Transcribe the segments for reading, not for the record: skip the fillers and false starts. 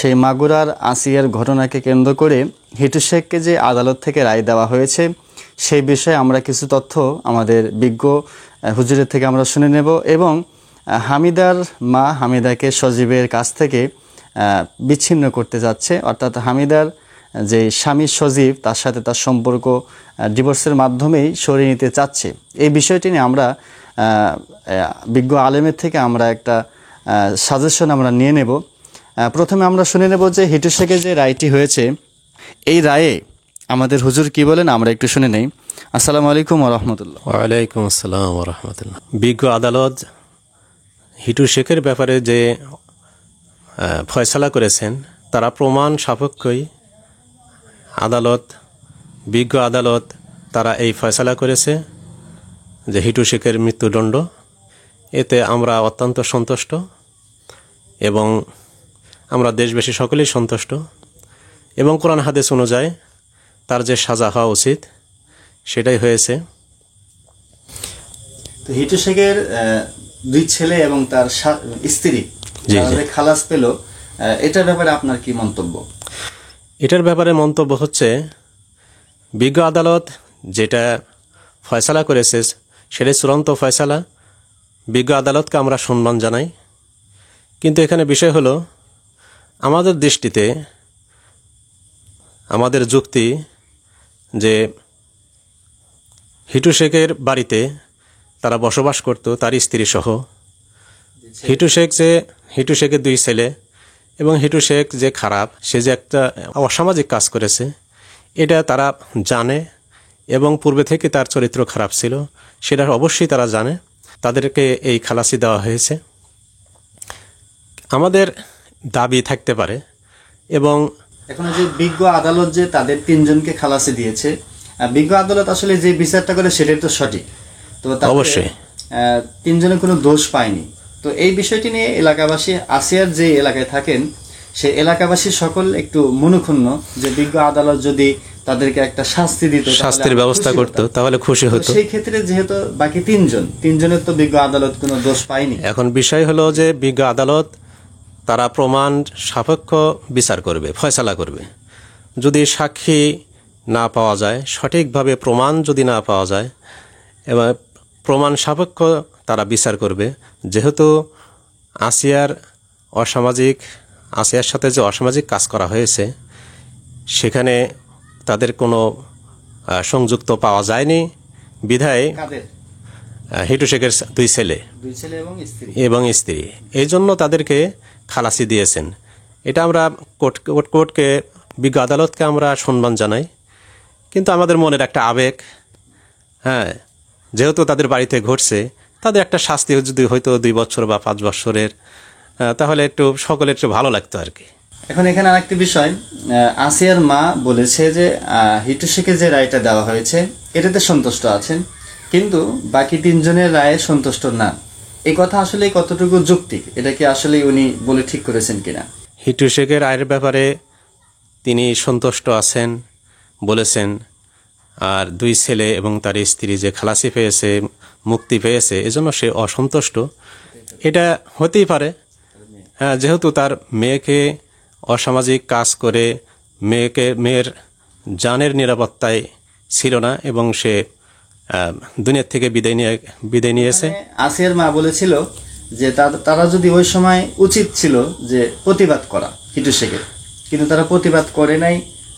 সেই মাগুরার আসিয়ার ঘটনাকে কেন্দ্র করে হিটু শেখকে যে আদালত থেকে রায় দেওয়া হয়েছে সেই বিষয়ে আমরা কিছু তথ্য আমাদের বিজ্ঞ হুজুরের থেকে আমরা শুনে নেব এবং হামিদার মা হামিদাকে সজীবের কাছ থেকে বিচ্ছিন্ন করতে যাচ্ছে, অর্থাৎ হামিদার যে স্বামী সজীব তার সাথে তার সম্পর্ক ডিভোর্সের মাধ্যমেই সরিয়ে নিতে চাচ্ছে। এই বিষয়টি নিয়ে আমরা বিজ্ঞ আলেমের থেকে আমরা একটা সাজেশন আমরা নিয়ে নেব। প্রথমে আমরা শুনে নেব যে হিটু শেখের যে রায়টি হয়েছে এই রায়ে আমাদের হুজুর কি বলেন আমরা একটু শুনে নেই। আসসালামু আলাইকুম ওয়া রাহমাতুল্লাহ। ওয়ালাইকুম আসসালাম ওয়া রাহমাতুল্লাহ। বিজ্ঞ আদালত হিটু শেখের ব্যাপারে যে ফয়সালা করেছেন তারা প্রমাণ সাপেক্ষই বিজ্ঞ আদালত তারা এই ফয়সালা করেছে যে হিটু শেখের মৃত্যুদণ্ড। এতে আমরা অত্যন্ত সন্তুষ্ট এবং আমরা দেশবাসী সকলেই সন্তুষ্ট এবং কোরআন হাদিস অনুযায়ী তার যে সাজা হওয়া উচিত সেটাই হয়েছে। তো হিটু শেখের দুই ছেলে এবং তার স্ত্রী খালাস পেল, এটার ব্যাপারে আপনার কি মন্তব্য? এটার ব্যাপারে মন্তব্য হচ্ছে বিজ্ঞ আদালত যেটা ফয়সালা করেছে সেটাই চূড়ান্ত ফয়সালা। বিজ্ঞ আদালতকে আমরা সম্মান জানাই, কিন্তু এখানে বিষয় হলো আমাদের দৃষ্টিতে আমাদের যুক্তি যে হিটু শেখের বাড়িতে তারা বসবাস করত তার স্ত্রী সহ। হিটু শেখের দুই ছেলে এবং হিটু শেখ যে খারাপ, সে যে একটা অসামাজিক কাজ করেছে এটা তারা জানে এবং পূর্বে থেকে তার চরিত্র খারাপ ছিল সেটা অবশ্যই তারা জানে। তাদেরকে এই খালাসি দেওয়া হয়েছে। আমাদের দাবি থাকতে পারে এবং এখন যে বিজ্ঞ আদালত যে তাদের তিনজনকে খালাসি দিয়েছে, বিজ্ঞ আদালত আসলে যে বিচারটা করে সেটাই তো সঠিক, তো অবশ্যই তিনজনে কোনো দোষ পায়নি। তো এই বিষয়টি নিয়ে এলাকাবাসী, আসিয়ার যে এলাকায় থাকেন সেই এলাকাবাসী সকল একটু মনক্ষুণ্ণ যে বিজ্ঞ আদালত যদি তাদেরকে একটা শাস্তি দিত, শাস্তির ব্যবস্থা করতো তাহলে খুশি হতো। সেই ক্ষেত্রে যেহেতু বাকি তিনজনের তো বিজ্ঞ আদালত কোনো দোষ পায়নি। এখন বিষয় হলো যে বিজ্ঞ আদালত তারা প্রমাণ সাপেক্ষ বিচার করবে, ফয়সালা করবে। যদি সাক্ষী না পাওয়া যায়, সঠিকভাবে প্রমাণ যদি না পাওয়া যায় এবং প্রমাণ সাপেক্ষ তারা বিচার করবে। যেহেতু আসিয়ার সাথে যে অসামাজিক কাজ করা হয়েছে সেখানে তাদের কোনো সংযুক্ত পাওয়া যায়নি বিধায় হিটু শেখের দুই ছেলে এবং স্ত্রী এই জন্য তাদেরকে খালাসি দিয়েছেন। এটা আমরা কোর্টকে বিজ্ঞ আদালতকে আমরা সম্মান জানাই, কিন্তু আমাদের মনের একটা আবেগ, যেহেতু তাদের বাড়িতে ঘটছে তাদের একটা শাস্তি যদি হয়তো 2 বছর বা 5 বছরের, তাহলে একটু সকলের একটু ভালো লাগতো আর কি। এখন এখানে আরেকটি বিষয়, আসিয়ার মা বলেছে যে হিটু শেখের যে রায়টা দেওয়া হয়েছে এটাতে সন্তুষ্ট আছেন, কিন্তু বাকি তিনজনের রায়ে সন্তুষ্ট না। এই কথা আসলে কতটুকু যৌক্তিক, এটা কি আসলে উনি বলে ঠিক করেছেন কিনা? হিটু শেখের রায়ের ব্যাপারে তিনি সন্তুষ্ট আছেন বলেছেন, আর 2 ছেলে এবং তার স্ত্রী যে খালাসি পেয়েছে, মুক্তি পেয়েছে, এজন্য সে অসন্তুষ্ট। এটা হতেই পারে, যেহেতু তার মেয়েকে অসামাজিক কাজ করে মেয়ের জানের নিরাপত্তায় ছিল না এবং সে দুনিয়ার থেকে বিদায় নিয়েছে। আসিয়ার মা বলেছিল যে তারা যদি ওই সময় উচিত ছিল যে প্রতিবাদ করা হিটু শেখের, কিন্তু তারা প্রতিবাদ করে নাই।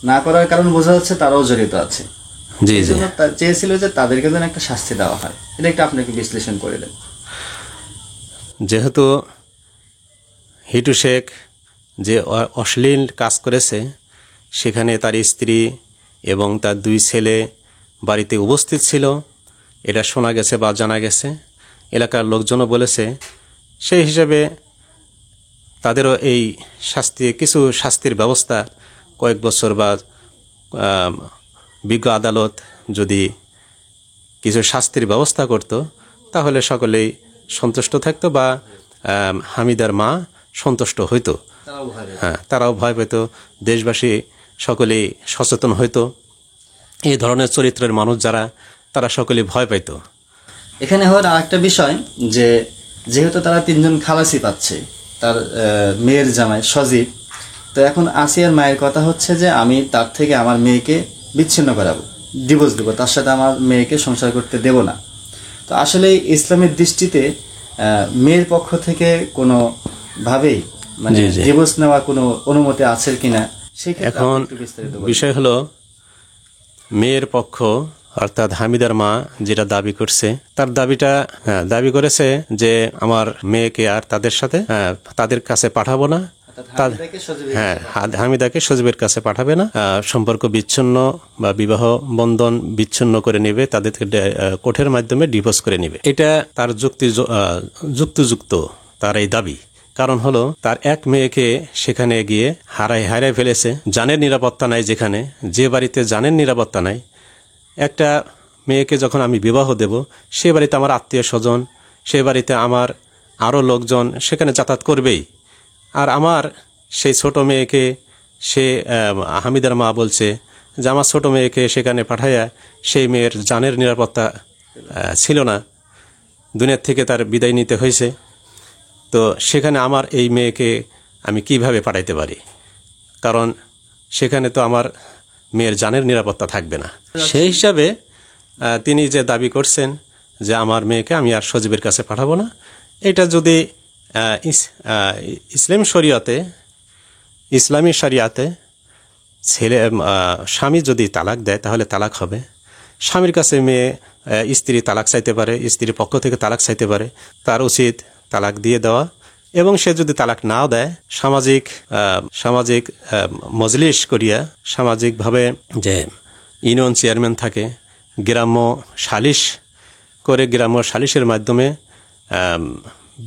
না করার কারণ বোঝা যাচ্ছে তারাও জড়িত আছে। চেয়েছিল যে তাদেরকে যেন একটা শাস্তি দেওয়া হয়। এটা একটা আপনাকে বিশ্লেষণ করে দেন। যেহেতু হিটু শেখ যে অশ্লীল কাজ করেছে সেখানে তার স্ত্রী এবং তার 2 ছেলে বাড়িতে উপস্থিত ছিল, এটা শোনা গেছে বা জানা গেছে, এলাকার লোকজনও বলেছে, সেই হিসাবে তাদেরও এই কিছু শাস্তির ব্যবস্থা কয়েক বছর বা বিজ্ঞ আদালত যদি কিছু শাস্তির ব্যবস্থা করত তাহলে সকলেই সন্তুষ্ট থাকতো বা হামিদার মা সন্তুষ্ট হইতো। তারাও ভয় পেত, দেশবাসী সকলেই সচেতন হইতো। এই ধরনের চরিত্রের মানুষ যারা, তারা সকলেই ভয় পাইত। এখানে হওয়ার আরেকটা বিষয় যে যেহেতু তারা 3জন খালাসি পাচ্ছে, তার মেয়ের জামাই সজীব তো এখন আসিয়ার মায়ের কথা হচ্ছে যে আমি তার থেকে আমার মেয়েকে বিচ্ছিন্ন করাবো, ডিভোর্স দেবো, তার সাথে আমার মেয়েকে সংসার করতে দেব না। তো আসলে ইসলামের দৃষ্টিতে মেয়ের পক্ষ থেকে কোনো ভাবেই মানে জি, জি। ডিভোর্স নেওয়া কোনো অনুমতি আছে কিনা সেই ক্ষেত্রে এখন আপনি একটু বিস্তারিত বলুন। বিষয় হলো, মেয়ের পক্ষ অর্থাৎ হামিদার মা যেটা দাবি করছে, তার দাবি করেছে যে আমার মেয়েকে আর তাদের কাছে পাঠাবো না। হামিদাকে সজীবের হ্যাঁ, হামিদাকে সজীবের কাছে পাঠাবে না, সম্পর্ক বিচ্ছিন্ন বা বিবাহ বন্ধন বিচ্ছিন্ন করে নেবে, তাদেরকে কোর্টের মাধ্যমে ডিভোর্স করে নেবে। এটা তার যুক্তিযুক্ত তার এই দাবি। কারণ হলো, তার এক মেয়েকে সেখানে গিয়ে হারায় ফেলেছে। জানের নিরাপত্তা নাই, যে বাড়িতে জানের নিরাপত্তা নাই, একটা মেয়েকে যখন আমি বিবাহ দেব, সে বাড়িতে আমার আত্মীয় স্বজন, সে বাড়িতে আমার আরও লোকজন সেখানে যাতায়াত করবেই। আর আমার সেই ছোট মেয়েকে হামিদার মা বলছে যে আমার ছোট মেয়েকে সেখানে পাঠাইয়া সেই মেয়ের জানের নিরাপত্তা ছিল না, দুনিয়ার থেকে তার বিদায় নিতে হয়েছে। তো সেখানে আমার এই মেয়েকে আমি কিভাবে পাঠাইতে পারি? কারণ সেখানে তো আমার মেয়ের জানের নিরাপত্তা থাকবে না। সেই হিসাবে তিনি যে দাবি করছেন যে আমার মেয়েকে আমি আর সজীবের কাছে পাঠাবো না, এটা যদি ইসলামী শরিয়াতে স্বামী যদি তালাক দেয় তাহলে তালাক হবে। স্বামীর কাছে স্ত্রী তালাক চাইতে পারে, স্ত্রীর পক্ষ থেকে তালাক চাইতে পারে, তার উচিত তালাক দিয়ে দেওয়া। এবং সে যদি তালাক নাও দেয়, সামাজিক মজলিস করিয়া, সামাজিকভাবে যে ইউনিয়ন চেয়ারম্যান থাকে, গ্রাম্য সালিশের মাধ্যমে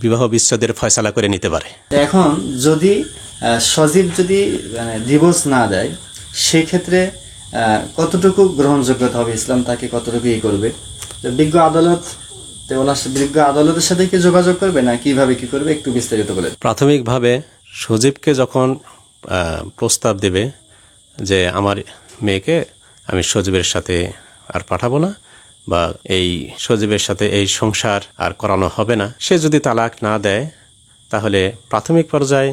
বিবাহ বিচ্ছেদের ফয়সালা করে নিতে পারে। এখন যদি সজীব যদি মানে ডিভোর্স না দেয়, সেই ক্ষেত্রে কতটুকু গ্রহণযোগ্যতা হবে, ইসলাম তাকে কতটুকু করবে? বিজ্ঞ আদালতের সাথে কি যোগাযোগ করবে, না কিভাবে কি করবে, একটু বিস্তারিত বলেন। প্রাথমিকভাবে সজীবকে যখন প্রস্তাব দেবে যে আমার মেয়েকে আমি সজীবের সাথে আর পাঠাবো না, বা এই সজীবের সাথে এই সংসার আর করানো হবে না, সে যদি তালাক না দেয়, তাহলে প্রাথমিক পর্যায়ে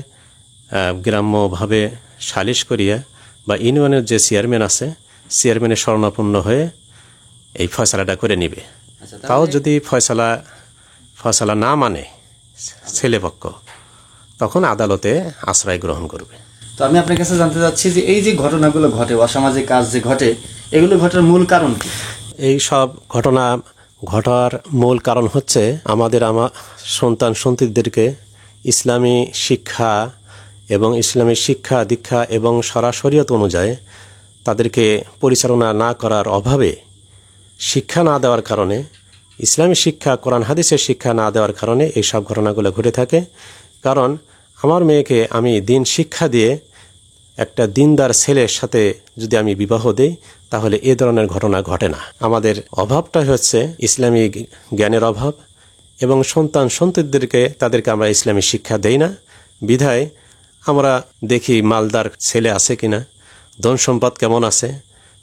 গ্রাম্যভাবে সালিশ করিয়া বা ইউনিয়নের যে চেয়ারম্যান আছে, চেয়ারম্যানের শরণাপন্ন হয়ে এই ফয়সালাটা করে নিবে। তাও যদি ফয়সালা না মানে ছেলেপক্ষ, তখন আদালতে আশ্রয় গ্রহণ করবে। তো আমি আপনার কাছে জানতে চাচ্ছি যে এই যে ঘটনাগুলো ঘটে, অসামাজিক কাজ যে ঘটে, এগুলো ঘটার মূল কারণ কি? এই সব ঘটনা ঘটার মূল কারণ হচ্ছে আমার সন্তানদেরকে ইসলামী শিক্ষা দীক্ষা এবং শরীয়ত অনুযায়ী তাদেরকে পরিচালনা না করার অভাবে, শিক্ষা না দেওয়ার কারণে, ইসলামী শিক্ষা, কোরআন হাদিসের শিক্ষা না দেওয়ার কারণে এই সব ঘটনাগুলো ঘটে থাকে। কারণ আমার মেয়েকে আমি দিন শিক্ষা দিয়ে একটা দিনদার ছেলের সাথে যদি আমি বিবাহ দেই, তাহলে এ ধরনের ঘটনা ঘটে না। আমাদের অভাবটা হচ্ছে ইসলামী জ্ঞানের অভাব, এবং তাদেরকে আমরা ইসলামী শিক্ষা দেই না। বিধায় আমরা দেখি মালদার ছেলে আছে কিনা, ধন সম্পদ কেমন আছে,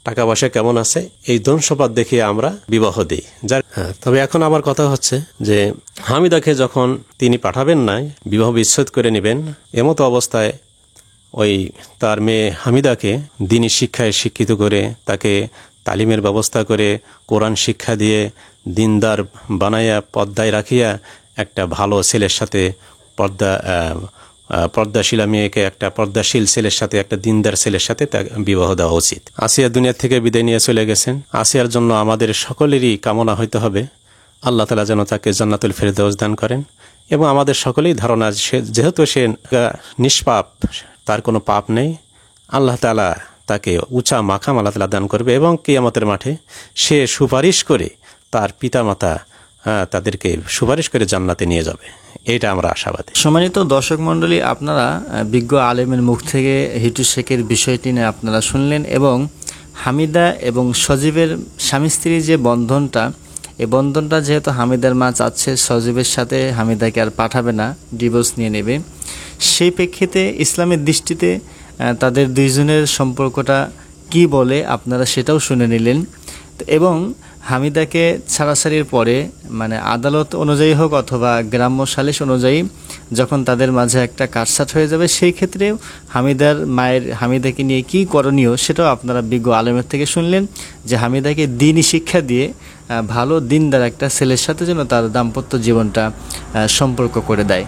টাকা পয়সা কেমন আছে, এই ধন সম্পদ দেখে আমরা বিবাহ দিই। তবে এখন আমার কথা হচ্ছে যে হামিদাকে যখন তিনি পাঠাবেন না, বিবাহ বিচ্ছেদ করে নেবেন, এমতো অবস্থায় ওই তার মেয়ে হামিদাকে দিনী শিক্ষায় শিক্ষিত করে, তাকে তালিমের ব্যবস্থা করে, কোরআন শিক্ষা দিয়ে দিনদার বানাইয়া পর্দায় রাখিয়া একটা ভালো ছেলের সাথে পর্দাশীলা মেয়েকে একটা পর্দাশীল ছেলের সাথে, একটা দিনদার ছেলের সাথে বিবাহ দেওয়া উচিত। আসিয়া দুনিয়া থেকে বিদায় নিয়ে চলে গেছেন। আসিয়ার জন্য আমাদের সকলেরই কামনা হইতে হবে আল্লাহ তাআলা যেন তাকে জান্নাতুল ফেরদৌস দান করেন, এবং আমাদের সকলেই ধারণা যেহেতু সে নিষ্পাপ, তার কোনো পাপ নেই, আল্লাহ তাআলা তাকে উঁচা মাকাম আল্লাহ তাআলা দান করবে, এবং কিয়ামতের মাঠে সে সুপারিশ করে তার পিতামাতা তাদেরকে সুপারিশ করে জান্নাতে নিয়ে যাবে। এটা আমরা আশাবাদী। সম্মানিত দর্শক মণ্ডলী, আপনারা বিজ্ঞ আলেমের মুখ থেকে হিটু শেখের বিষয়টি নিয়ে আপনারা শুনলেন, এবং হামিদা এবং সজীবের স্বামী স্ত্রীর যে বন্ধনটা, এই বন্ধনটা যেহেতু হামিদার মা চাচ্ছে সজীবের সাথে হামিদাকে আর পাঠাবে না, ডিভোর্স নিয়ে নেবে, সেই প্রেক্ষিতে ইসলামের দৃষ্টিতে তাদের দুইজনের সম্পর্কটা কি বলে আপনারা সেটাও শুনে নিলেন। এবং হামিদাকে ছাড়াছাড়ির পরে মানে আদালত অনুযায়ী হোক অথবা গ্রাম্য সালিশ অনুযায়ী যখন তাদের মাঝে একটা কাটছাঁট হয়ে যাবে, সেই ক্ষেত্রে হামিদার মায়ের হামিদাকে নিয়ে কী করণীয় সেটাও আপনারা বিজ্ঞ আলেমের থেকে শুনলেন, যে হামিদাকে দ্বীনি শিক্ষা দিয়ে ভালো দিনদার একটা ছেলের সাথে যেন তার দাম্পত্য জীবনটা সম্পর্ক করে দেয়।